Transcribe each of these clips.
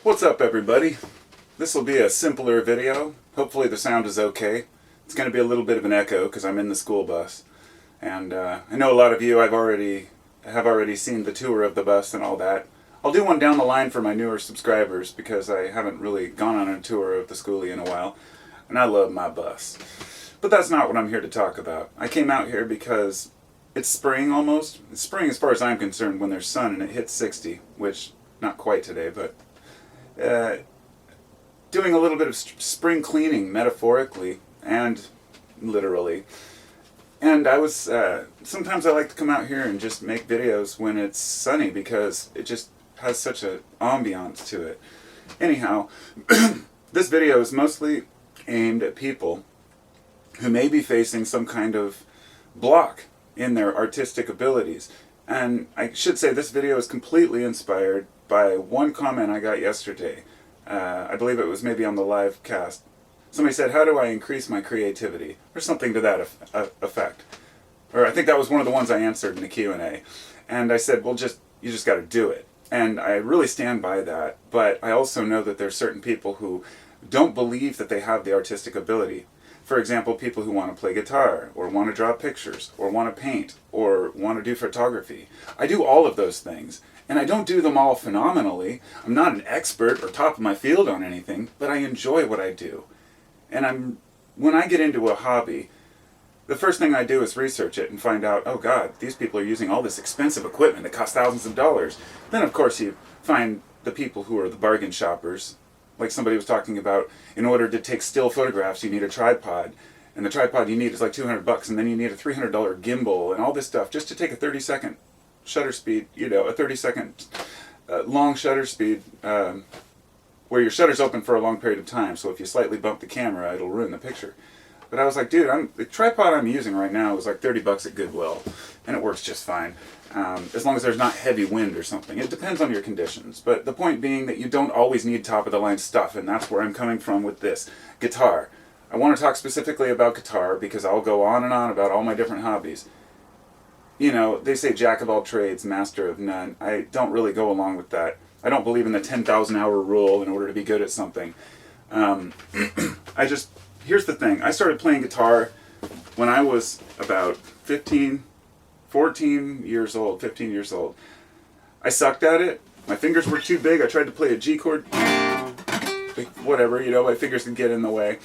What's up, everybody? This will be a simpler video. Hopefully the sound is okay. It's going to be a little bit of an echo because I'm in the school bus. And I know a lot of you have already seen the tour of the bus and all that. I'll do one down the line for my newer subscribers because I haven't really gone on a tour of the schoolie in a while. And I love my bus. But that's not what I'm here to talk about. I came out here because it's spring almost. It's spring as far as I'm concerned when there's sun and it hits 60, which not quite today, but doing a little bit of spring cleaning, metaphorically and literally. And I was, sometimes I like to come out here and just make videos when it's sunny because it just has such an ambiance to it. Anyhow, this video is mostly aimed at people who may be facing some kind of block in their artistic abilities. And I should say this video is completely inspired by one comment I got yesterday. I believe it was maybe on the live cast. Somebody said, how do I increase my creativity? Or something to that effect. Or I think that was one of the ones I answered in the Q&A. And I said, well, you just got to do it. And I really stand by that. But I also know that there's certain people who don't believe that they have the artistic ability. For example, people who want to play guitar, or want to draw pictures, or want to paint, or want to do photography. I do all of those things. And I don't do them all phenomenally. I'm not an expert or top of my field on anything, but I enjoy what I do. And when I get into a hobby, the first thing I do is research it and find out, oh God, these people are using all this expensive equipment that costs thousands of dollars. Then of course you find the people who are the bargain shoppers. Like somebody was talking about, in order to take still photographs you need a tripod. And the tripod you need is like $200, and then you need a $300 gimbal and all this stuff just to take a 30-second shutter speed, a 30-second long shutter speed where your shutter's open for a long period of time, so if you slightly bump the camera it'll ruin the picture. But I was like, dude, the tripod I'm using right now is like $30 at Goodwill, and it works just fine, as long as there's not heavy wind or something. It depends on your conditions, but the point being that you don't always need top-of-the-line stuff, and that's where I'm coming from with this. Guitar. I want to talk specifically about guitar because I'll go on and on about all my different hobbies. They say jack of all trades, master of none. I don't really go along with that. I don't believe in the 10,000 hour rule in order to be good at something. Here's the thing. I started playing guitar when I was about 15 years old. I sucked at it. My fingers were too big. I tried to play a G chord. Whatever, my fingers could get in the way.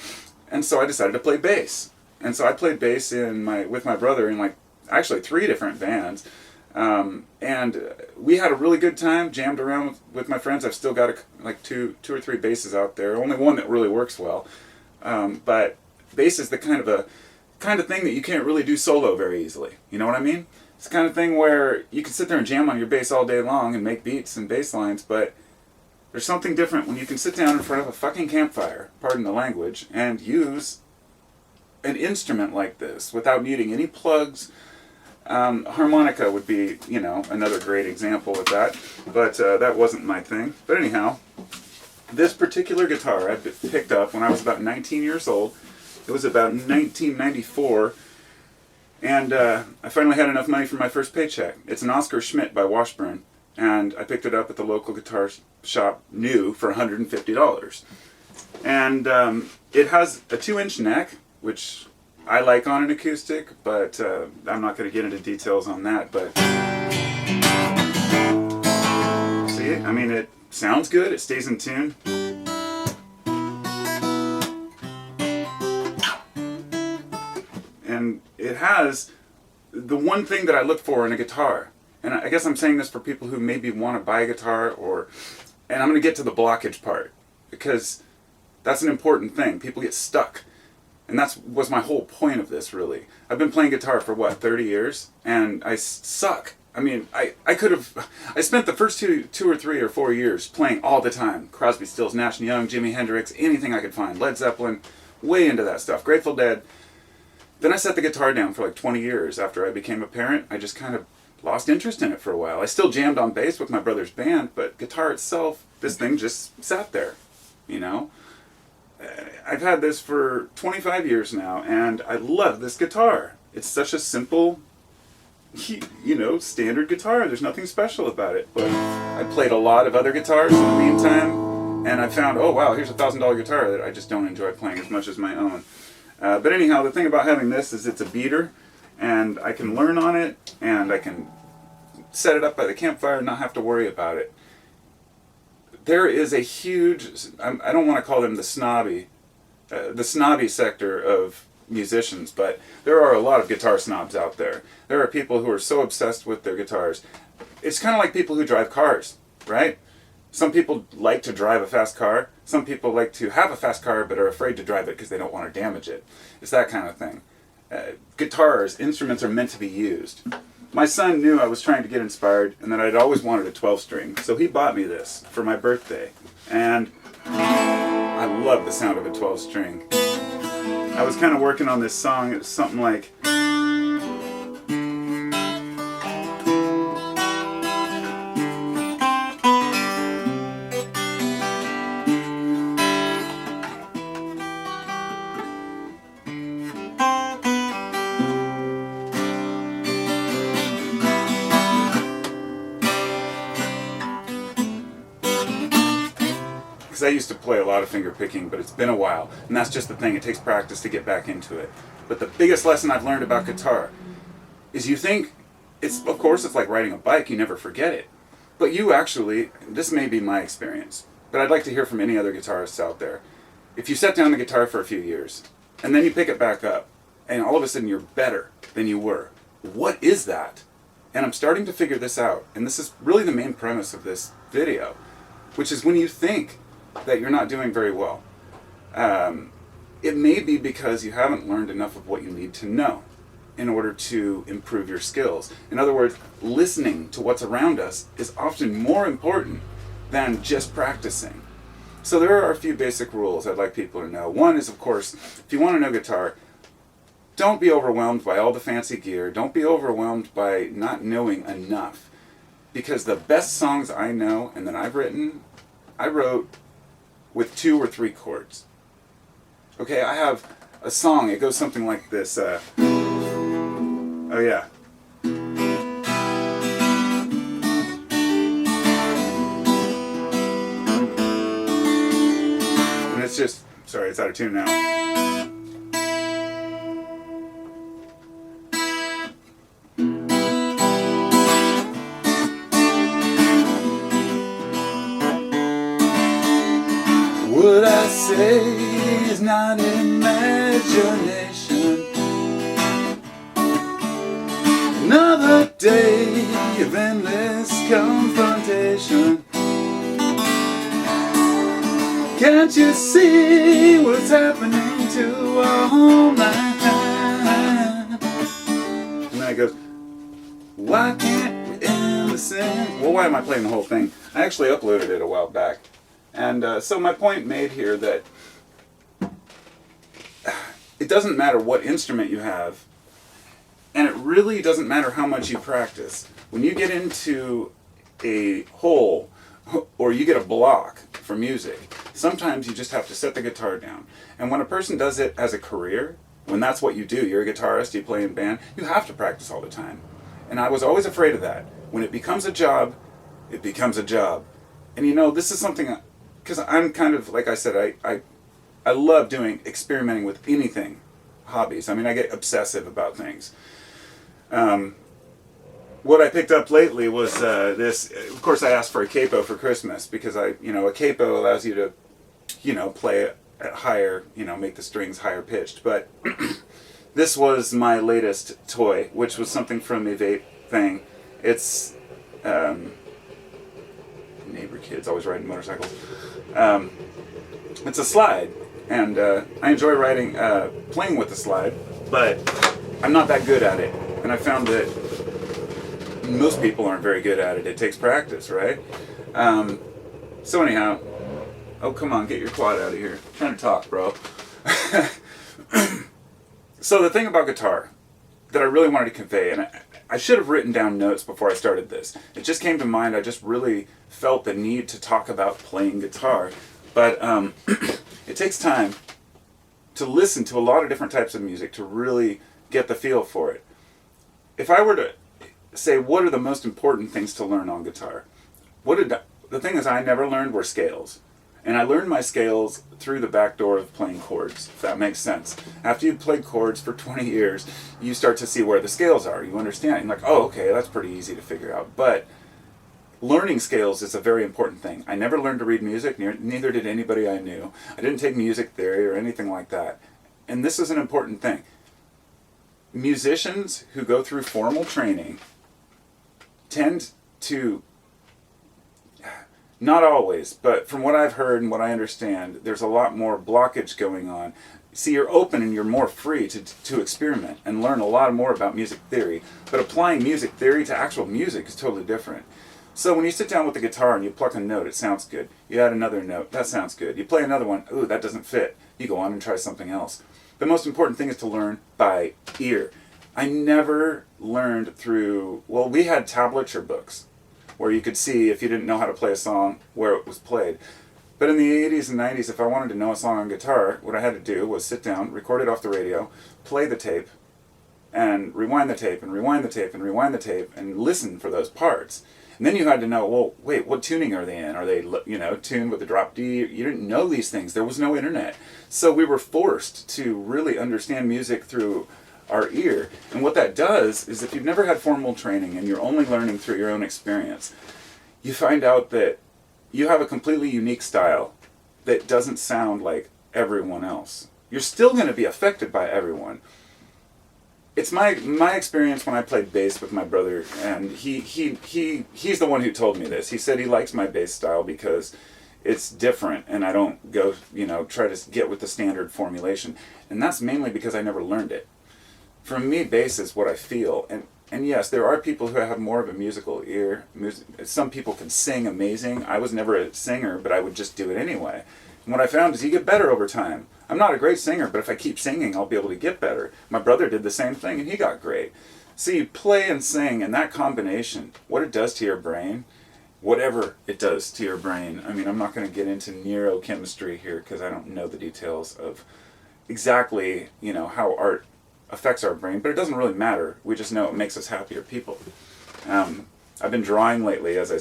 And so I decided to play bass. And so I played bass with my brother in actually 3 different bands. And we had a really good time, jammed around with my friends. I've still got two or three basses out there, only one that really works well. But bass is the kind of thing that you can't really do solo very easily. You know what I mean? It's the kind of thing where you can sit there and jam on your bass all day long and make beats and bass lines, but there's something different when you can sit down in front of a fucking campfire, pardon the language, and use an instrument like this without needing any plugs. Harmonica would be, another great example of that, but that wasn't my thing. But anyhow, this particular guitar I picked up when I was about 19 years old. It was about 1994, and I finally had enough money for my first paycheck. It's an Oscar Schmidt by Washburn, and I picked it up at the local guitar shop new for $150. And it has a 2-inch neck, which I like on an acoustic, but I'm not going to get into details on that. But see, it sounds good. It stays in tune. And it has the one thing that I look for in a guitar. And I guess I'm saying this for people who maybe want to buy a guitar, and I'm going to get to the blockage part, because that's an important thing. People get stuck. And that was my whole point of this, really. I've been playing guitar for, 30 years? And I suck. I spent the first two or 3 or 4 years playing all the time. Crosby, Stills, Nash & Young, Jimi Hendrix, anything I could find. Led Zeppelin, way into that stuff. Grateful Dead. Then I set the guitar down for 20 years. After I became a parent, I just kind of lost interest in it for a while. I still jammed on bass with my brother's band, but guitar itself, this thing just sat there, I've had this for 25 years now, and I love this guitar. It's such a simple, standard guitar. There's nothing special about it. But I played a lot of other guitars in the meantime, And I found, oh wow, here's a $1,000 guitar that I just don't enjoy playing as much as my own. But anyhow, the thing about having this is it's a beater, and I can learn on it, and I can set it up by the campfire and not have to worry about it. There is a huge, I don't want to call them the snobby sector of musicians, but there are a lot of guitar snobs out there. There are people who are so obsessed with their guitars. It's kind of like people who drive cars, right? Some people like to drive a fast car. Some people like to have a fast car but are afraid to drive it because they don't want to damage it. It's that kind of thing. Guitars, instruments are meant to be used. My son knew I was trying to get inspired and that I'd always wanted a 12-string, so he bought me this for my birthday. And I love the sound of a 12-string. I was kind of working on this song. It's something like... because I used to play a lot of finger picking, but it's been a while, and that's just the thing. It takes practice to get back into it. But the biggest lesson I've learned about guitar is you think, of course it's like riding a bike, you never forget it. But you actually, this may be my experience, but I'd like to hear from any other guitarists out there. If you set down the guitar for a few years, and then you pick it back up, and all of a sudden you're better than you were, what is that? And I'm starting to figure this out, and this is really the main premise of this video, which is when you think that you're not doing very well, it may be because you haven't learned enough of what you need to know in order to improve your skills. In other words, listening to what's around us is often more important than just practicing. So there are a few basic rules I'd like people to know. One is, of course, if you want to know guitar, don't be overwhelmed by all the fancy gear. Don't be overwhelmed by not knowing enough. Because the best songs I know and that I've written, I wrote with 2 or 3 chords. Okay, I have a song, it goes something like this. Oh yeah. And it's just, sorry, it's out of tune now. What I say is not imagination. Another day of endless confrontation. Can't you see what's happening to our homeland? And then it goes, why can't we end the sin? Well, why am I playing the whole thing? I actually uploaded it a while back. And so my point made here that it doesn't matter what instrument you have, and it really doesn't matter how much you practice. When you get into a hole or you get a block for music, sometimes you just have to set the guitar down. And when a person does it as a career, when that's what you do, you're a guitarist, you play in band, you have to practice all the time. And I was always afraid of that. When it becomes a job, it becomes a job. And you know, this is something... because I'm kind of, like I said, I love experimenting with anything, hobbies. I mean, I get obsessive about things. What I picked up lately was this. Of course, I asked for a capo for Christmas because a capo allows you to, play at higher, make the strings higher pitched. But this was my latest toy, which was something from a vape thing. It's neighbor kids always riding motorcycles. It's a slide, and I enjoy playing with the slide, but I'm not that good at it. And I found that most people aren't very good at it. It takes practice, right? So anyhow, oh come on, get your quad out of here. I'm trying to talk, bro. So the thing about guitar that I really wanted to convey, and I should have written down notes before I started this. It just came to mind. I just really felt the need to talk about playing guitar. But it takes time to listen to a lot of different types of music to really get the feel for it. If I were to say what are the most important things to learn on guitar, the thing is I never learned were scales. And I learned my scales through the back door of playing chords, if that makes sense. After you've played chords for 20 years, you start to see where the scales are. You understand. You're like, oh, okay, that's pretty easy to figure out. But learning scales is a very important thing. I never learned to read music, neither did anybody I knew. I didn't take music theory or anything like that. And this is an important thing. Musicians who go through formal training tend to, not always, but from what I've heard and what I understand, there's a lot more blockage going on. See, you're open and you're more free to experiment and learn a lot more about music theory, but applying music theory to actual music is totally different. So when you sit down with the guitar and you pluck a note, it sounds good. You add another note, that sounds good. You play another one, ooh, that doesn't fit. You go on and try something else. The most important thing is to learn by ear. I never learned through, well, we had tablature books where you could see, if you didn't know how to play a song, where it was played. But in the 80s and 90s, if I wanted to know a song on guitar, what I had to do was sit down, record it off the radio, play the tape, and rewind the tape, and rewind the tape, and rewind the tape, and listen for those parts. And then you had to know, well, wait, what tuning are they in? Are they, tuned with a drop D? You didn't know these things. There was no internet. So we were forced to really understand music through our ear. And what that does is, if you've never had formal training and you're only learning through your own experience, you find out that you have a completely unique style that doesn't sound like everyone else. You're still going to be affected by everyone. It's my experience when I played bass with my brother, and he's the one who told me this. He said he likes my bass style because it's different, and I don't go, try to get with the standard formulation. And that's mainly because I never learned it. For me, bass is what I feel. And yes, there are people who have more of a musical ear. Some people can sing amazing. I was never a singer, but I would just do it anyway. And what I found is you get better over time. I'm not a great singer, but if I keep singing, I'll be able to get better. My brother did the same thing, and he got great. So you play and sing, and that combination, what it does to your brain, whatever it does to your brain. I mean, I'm not going to get into neurochemistry here because I don't know the details of exactly, how art affects our brain, but it doesn't really matter. We just know it makes us happier people. I've been drawing lately, as I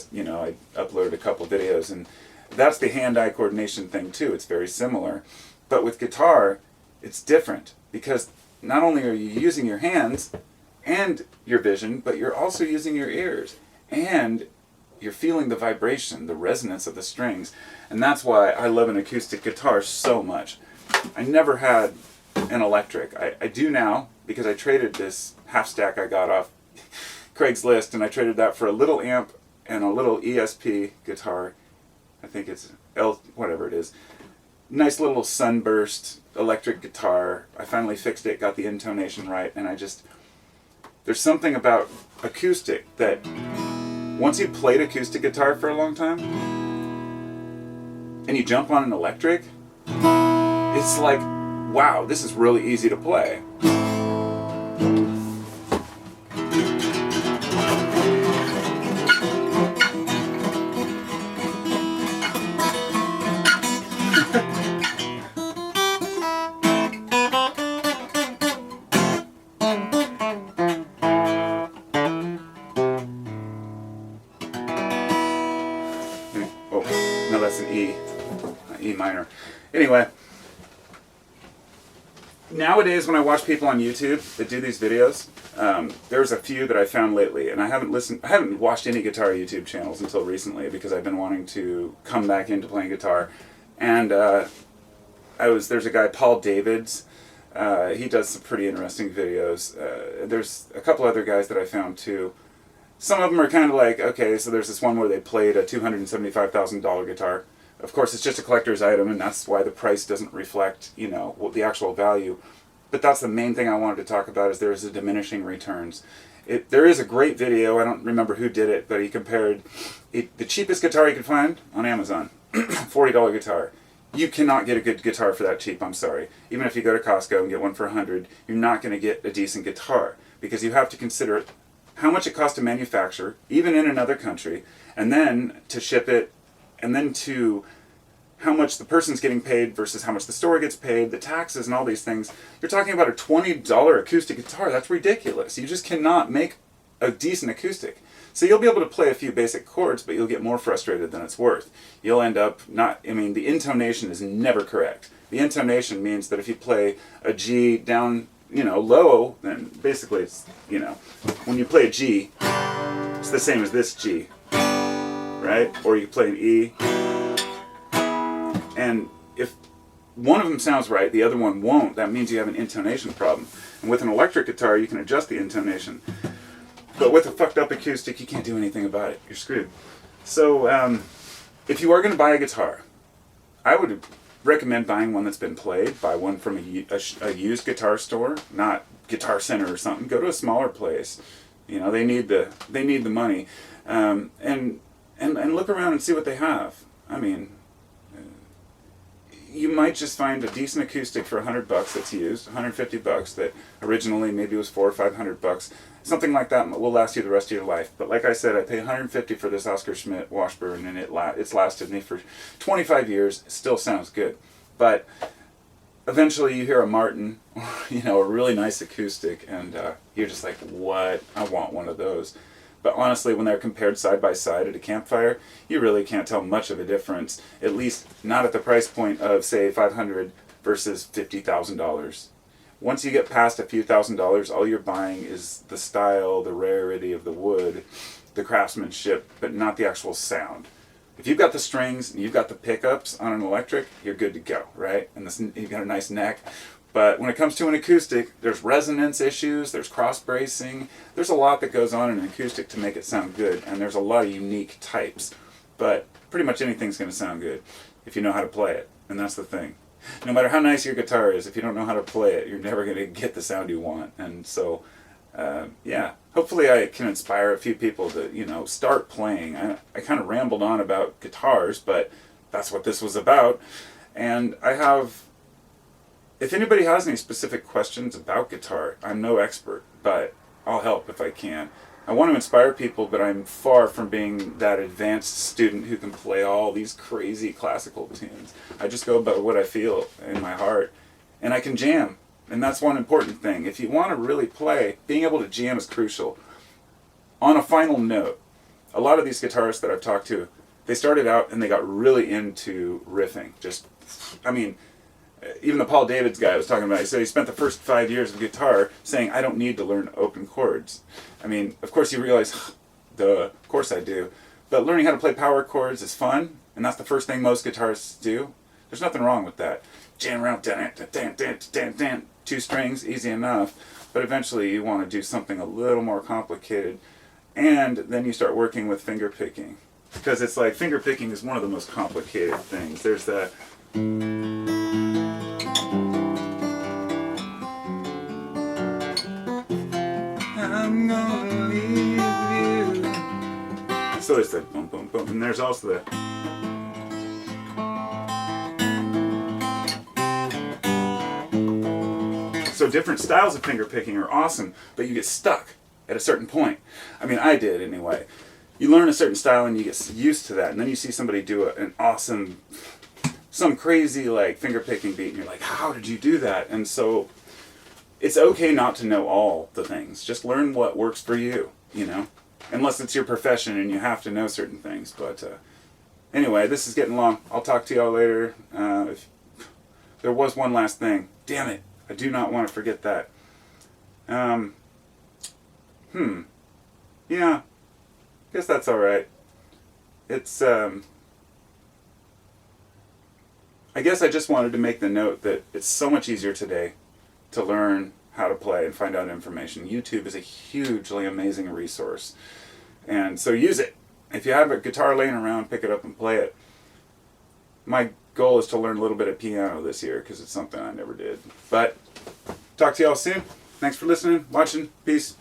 uploaded a couple videos, and that's the hand-eye coordination thing too. It's very similar. But with guitar, it's different because not only are you using your hands and your vision, but you're also using your ears. And you're feeling the vibration, the resonance of the strings. And that's why I love an acoustic guitar so much. I never had an electric. I do now because I traded this half stack I got off Craigslist, and I traded that for a little amp and a little ESP guitar. I think it's whatever it is. Nice little sunburst electric guitar. I finally fixed it, got the intonation right, and there's something about acoustic that once you played acoustic guitar for a long time and you jump on an electric, it's like, wow, this is really easy to play. Oh, no, that's an E minor. Anyway, nowadays when I watch people on YouTube that do these videos, there's a few that I found lately, and I haven't watched any guitar YouTube channels until recently because I've been wanting to come back into playing guitar. And there's a guy, Paul Davids. He does some pretty interesting videos. There's a couple other guys that I found too. Some of them are kind of like, okay, so there's this one where they played a $275,000 guitar. Of course, it's just a collector's item, and that's why the price doesn't reflect, the actual value. But that's the main thing I wanted to talk about, is there is a diminishing returns. There is a great video, I don't remember who did it, but he compared the cheapest guitar you could find on Amazon, $40 guitar. You cannot get a good guitar for that cheap, I'm sorry. Even if you go to Costco and get one for $100, you're not going to get a decent guitar, because you have to consider how much it costs to manufacture, even in another country, and then to ship it, and then to how much the person's getting paid versus how much the store gets paid, the taxes and all these things. You're talking about a $20 acoustic guitar. That's ridiculous. You just cannot make a decent acoustic. So you'll be able to play a few basic chords, but you'll get more frustrated than it's worth. You'll end up not, I mean, the intonation is never correct. The intonation means that if you play a G down, low, then basically it's, when you play a G, it's the same as this G, right? Or you play an E, and if one of them sounds right, the other one won't, that means you have an intonation problem. And with an electric guitar, you can adjust the intonation. But with a fucked up acoustic, you can't do anything about it. You're screwed. So, if you are going to buy a guitar, I would recommend buying one that's been played. Buy one from a used guitar store, not Guitar Center or something. Go to a smaller place. They need the money, and look around and see what they have. I mean, you might just find a decent acoustic for $100 that's used, $150 that originally maybe was $400 or $500. Something like that will last you the rest of your life. But like I said, I paid $150 for this Oscar Schmidt Washburn, and it's lasted me for 25 years. It still sounds good. But eventually you hear a Martin, a really nice acoustic, and you're just like, what? I want one of those. But honestly, when they're compared side by side at a campfire, you really can't tell much of a difference, at least not at the price point of, say, $500 versus $50,000. Once you get past a few $1,000s, all you're buying is the style, the rarity of the wood, the craftsmanship, but not the actual sound. If you've got the strings and you've got the pickups on an electric, you're good to go, right? And you've got a nice neck. But when it comes to an acoustic, there's resonance issues, there's cross bracing, there's a lot that goes on in an acoustic to make it sound good, and there's a lot of unique types. But pretty much anything's going to sound good if you know how to play it, and that's the thing. No matter how nice your guitar is, if you don't know how to play it, you're never going to get the sound you want. And so, hopefully I can inspire a few people to, start playing. I kind of rambled on about guitars, but that's what this was about. And if anybody has any specific questions about guitar, I'm no expert, but I'll help if I can. I want to inspire people, but I'm far from being that advanced student who can play all these crazy classical tunes. I just go by what I feel in my heart, and I can jam, and that's one important thing. If you want to really play, being able to jam is crucial. On a final note, a lot of these guitarists that I've talked to, they started out and they got really into riffing. Even the Paul Davids guy I was talking about, he said he spent the first 5 years of guitar saying, I don't need to learn open chords. Of course you realize, duh, of course I do. But learning how to play power chords is fun, and that's the first thing most guitarists do. There's nothing wrong with that. Jam around, two strings, easy enough. But eventually you want to do something a little more complicated, and then you start working with finger picking. Because it's like, finger picking is one of the most complicated things. There's that... I'm gonna leave you. So it's the boom, boom, boom, and there's also the. So different styles of finger picking are awesome, but you get stuck at a certain point. I did anyway. You learn a certain style and you get used to that, and then you see somebody do an awesome, some crazy like finger picking beat, and you're like, how did you do that? And so it's okay not to know all the things. Just learn what works for you, unless it's your profession and you have to know certain things. But anyway, this is getting long. I'll talk to y'all later. If there was one last thing. Damn it. I do not want to forget that. Yeah. Guess that's alright. It's, I guess I just wanted to make the note that it's so much easier today to learn how to play and find out information. YouTube is a hugely amazing resource. And so use it. If you have a guitar laying around, pick it up and play it. My goal is to learn a little bit of piano this year because it's something I never did. But talk to y'all soon. Thanks for listening, watching. Peace.